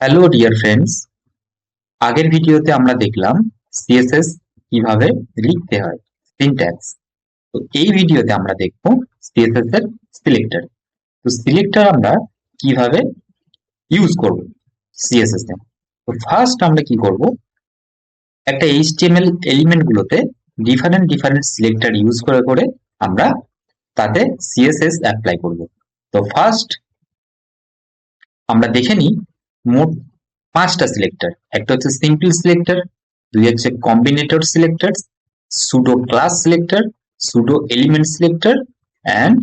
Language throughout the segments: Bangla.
হ্যালো ডিয়ার ফ্রেন্ডস, আগের ভিডিওতে আমরা দেখলাম সিএসএস কিভাবে লিখতে হয়, সিনট্যাক্স। তো এই ভিডিওতে আমরা দেখব সিএসএস এর সিলেক্টর। তো সিলেক্টর আমরা কিভাবে ইউজ করব সিএসএস এ। তো ফার্স্ট আমরা কি করব, একটা এইচটিএমএল এলিমেন্ট গুলোতে ডিফারেন্ট ডিফারেন্ট সিলেক্টর ইউজ করে করে আমরা তাতে সিএসএস অ্যাপ্লাই করব। তো ফার্স্ট আমরা দেখে নিই মোট 5টা সিলেক্টর। একটা হচ্ছে সিম্পল সিলেক্টর, দুই হচ্ছে combinator selector, pseudo class selector, pseudo element selector and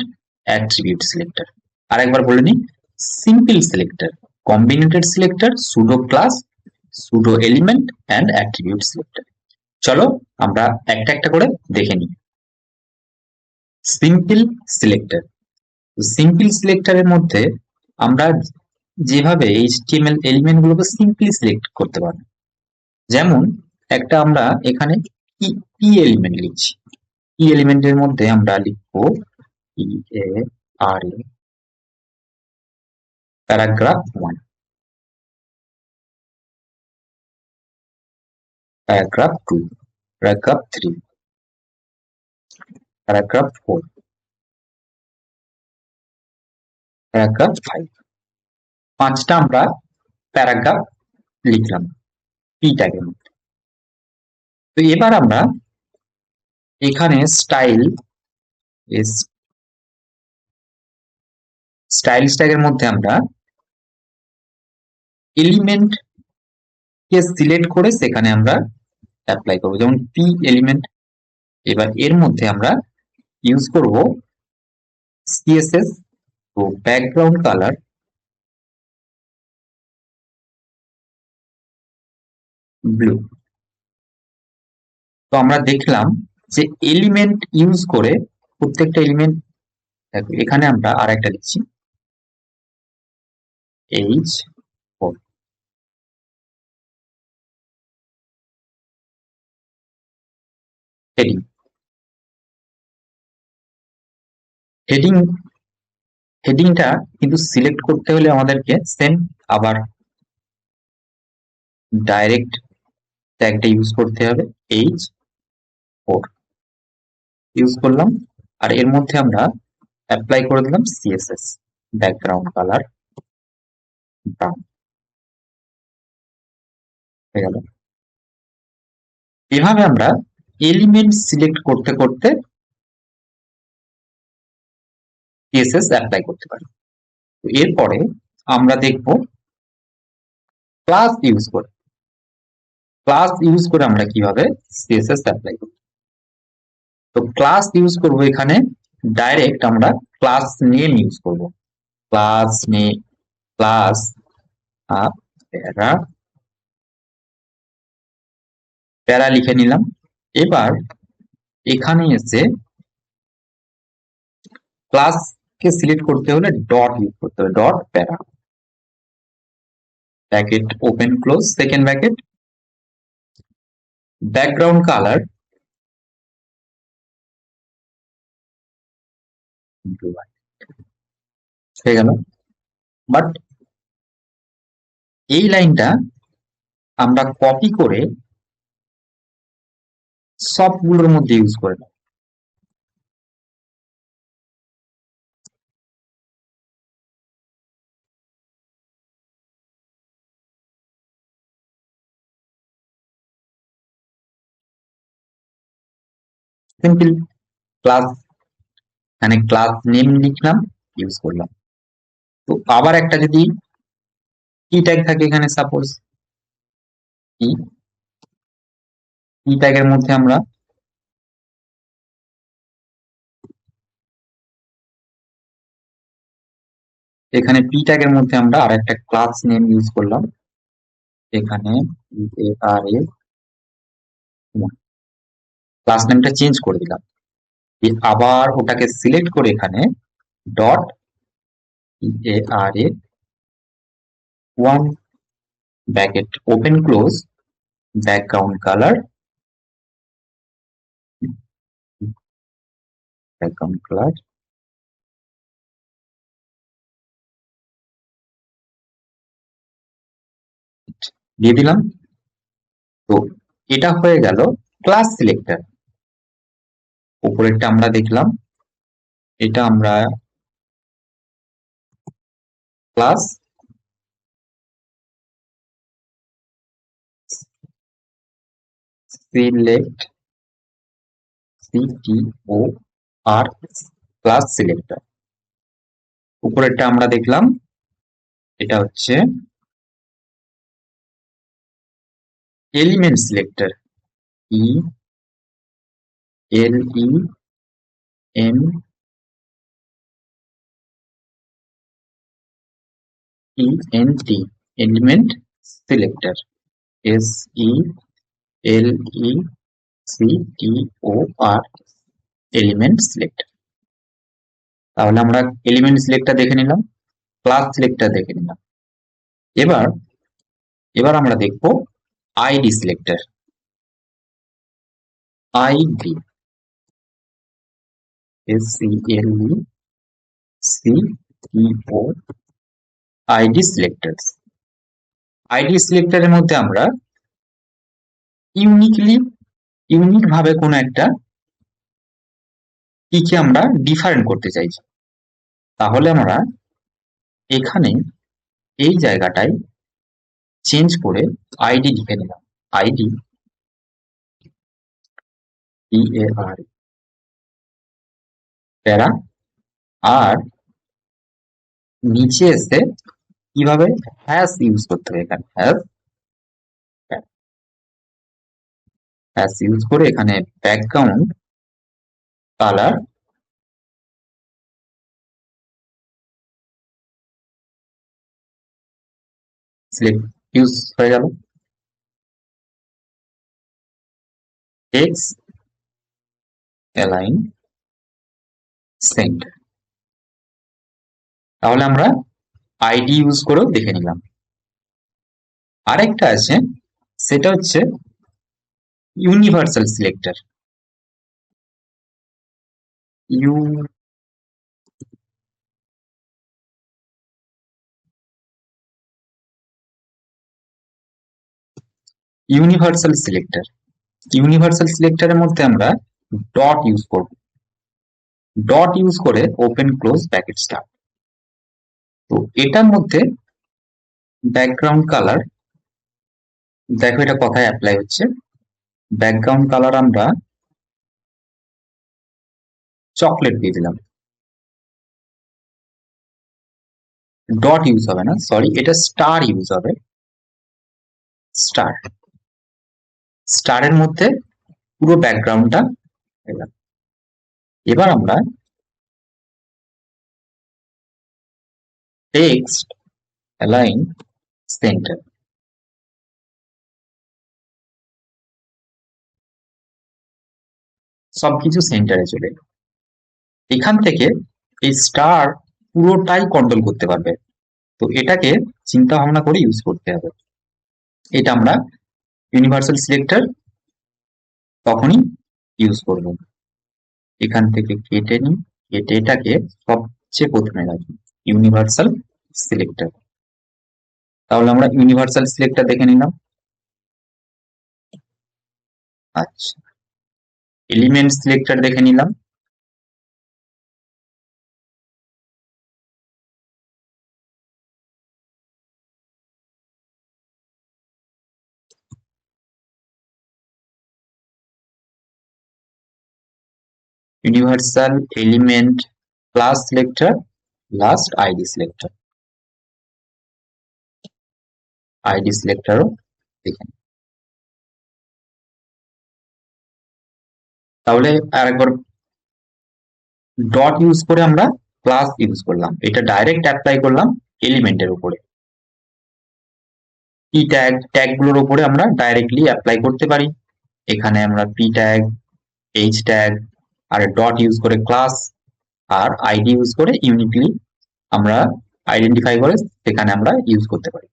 attribute selector. আরেকবার বলে নিই, simple selector, combinated selector, pseudo class, pseudo element and attribute selector. চলো আমরা একটা একটা করে দেখে নিই। সিম্পল সিলেক্টর, সিম্পল সিলেক্টরের মধ্যে আমরা যেভাবে এইচটিএমএল এলিমেন্ট গুলোকে সিম্পলি সিলেক্ট করতে পারবো। যেমন একটা আমরা এখানে পি এলিমেন্ট লিখছি, পি এলিমেন্টের মধ্যে আমরা লিখবো P A R A paragraph 1, paragraph 2, paragraph 3, paragraph 4, paragraph 5। 5টা আমরা প্যারাগ্রাফ লিখলাম পি ট্যাগের মধ্যে। তো এবার আমরা এখানে স্টাইল ট্যাগের মধ্যে আমরা এলিমেন্ট কে সিলেক্ট করে সেখানে আমরা অ্যাপ্লাই করবো, যেমন পি এলিমেন্ট। এবার এর মধ্যে আমরা ইউজ করব সিএসএস, তো ব্যাকগ্রাউন্ড কালার ব্লু। তো আমরা দেখলাম যে এলিমেন্ট ইউজ করে প্রত্যেকটা এলিমেন্ট, দেখো এখানে আমরা আর একটা লিখছি H4, হেডিং। হেডিং হেডিংটা কিন্তু সিলেক্ট করতে হলে আমাদেরকে সেম আবার ডাইরেক্ট ট্যাগটা ইউজ করতে হবে, H4 ইউজ করলাম। আর এর মধ্যে আমরা অ্যাপ্লাই করে দিলাম সিএসএস, ব্যাকগ্রাউন্ড কালার ব্রাউন হয়ে গেল। এভাবে আমরা এলিমেন্ট সিলেক্ট করতে করতে সিএসএস অ্যাপ্লাই করতে পারি। এরপরে আমরা দেখব ক্লাস ইউজ করে, আমরা কিভাবে সিএসএস অ্যাপ্লাই করব। তো ক্লাস ইউজ করব, এখানে ডাইরেক্ট আমরা ক্লাস নেম ইউজ করব। ক্লাস নেম, ক্লাস প্যারা, প্যারা লিখে নিলাম। এবার এখানে এসে ক্লাস কে সিলেক্ট করতে হলে ডট ইউজ করতে হবে, ডট প্যারা, bracket open close second bracket, background colour হয়ে গেল। বাট এই লাইনটা আমরা কপি করে সবগুলোর মধ্যে ইউজ করে নেব। সিম্পল ক্লাস, এখানে ক্লাস নেম লিখলাম, ইউজ করলাম। তো আবার একটা যদি কি ট্যাগ থাকে এখানে, সাপোজ কি, কি ট্যাগের মধ্যে আমরা এখানে পি ট্যাগের মধ্যে আমরা আর একটা ক্লাস নেম ইউজ করলাম, এখানে আর এ ক্লাস নেমটা চেঞ্জ করে দিলাম। আবার ওটাকে সিলেক্ট করে এখানে ডট আর এ 1 bracket open close background colour, background colour দিয়ে দিলাম। তো এটা হয়ে গেল ক্লাস সিলেক্টর। উপরেরটা আমরা দেখলাম, এটা আমরা class select, CTOR, class selector. উপরেরটা আমরা দেখলাম, এটা হচ্ছে element selector, ELEMENT, element selector, SELECTOR, element selector. তাহলে আমরা এলিমেন্ট সিলেক্টর দেখে নিলাম, ক্লাস সিলেক্টর দেখে নিলাম। এবার আমরা দেখব ID selector. ID, SELECTO, ID selector. ID সিলেক্টরের মধ্যে আমরা ইউনিক ভাবে কোনো একটা কিকে আমরা ডিফারেন্ট করতে চাইছি। তাহলে আমরা এখানে এই জায়গাটায় চেঞ্জ করে আইডি লিখে নিলাম, আইডি, EAR, প্যারা। আর নিচে এসে কিভাবে হ্যাশ ইউজ করতে হবে, এখানে হ্যাশ ইউজ করে এখানে ব্যাকগ্রাউন্ড কালার সিলেক্ট ইউজ হয়ে গেল। Text align centre. তাহলে আমরা আইডি ইউজ করেও দেখে নিলাম। আরেকটা আছে, সেটা হচ্ছে universal selector. Universal selector, universal সিলেক্টরের মধ্যে আমরা ডট ইউজ করব। ডট ইউজ করে ওপেন ক্লোজ ব্র্যাকেট স্টার্ট। তো এটার মধ্যে ব্যাকগ্রাউন্ড কালার, দেখো এটা কোথায় অ্যাপ্লাই হচ্ছে। ব্যাকগ্রাউন্ড কালার আমরা চকলেট দিয়ে দিলাম। ডট ইউজ হবে না, সরি, এটা স্টার ইউজ হবে। স্টার, স্টারের মধ্যে পুরো ব্যাকগ্রাউন্ডটা দিলাম। এবার আমরা টেক্সট অ্যালাইন সেন্টার, সবকিছু সেন্টারে চলে এলো। এখান থেকে এই স্টার পুরোটাই কন্ট্রোল করতে পারবে। তো এটাকে চিন্তা ভাবনা করে ইউজ করতে হবে। এটা আমরা ইউনিভার্সাল সিলেক্টর তখনই ইউজ করব। এখান থেকে কেটে নিই, কেটে এটাকে সবচেয়ে প্রথমে রাখি, ইউনিভার্সাল সিলেক্টর। তাহলে আমরা ইউনিভার্সাল সিলেক্টর দেখে নিলাম। আচ্ছা, এলিমেন্ট সিলেক্টর দেখে নিলাম। Universal element class selector, last ID selector. ID সিলেক্টরও দেখে নিই। তাহলে আরেকবার ডট ইউজ করে আমরা ক্লাস ইউজ করলাম, এটা ডাইরেক্ট অ্যাপ্লাই করলাম এলিমেন্টের উপরে। পি ট্যাগ, ট্যাগ গুলোর উপরে আমরা ডাইরেক্টলি অ্যাপ্লাই করতে পারি। এখানে আমরা পি ট্যাগ, এইচ ট্যাগ আর ডট ইউজ করে ক্লাস, আর আইডি ইউজ করে ইউনিকলি আমরা আইডেন্টিফাই করে সেখানে আমরা ইউজ করতে পারি।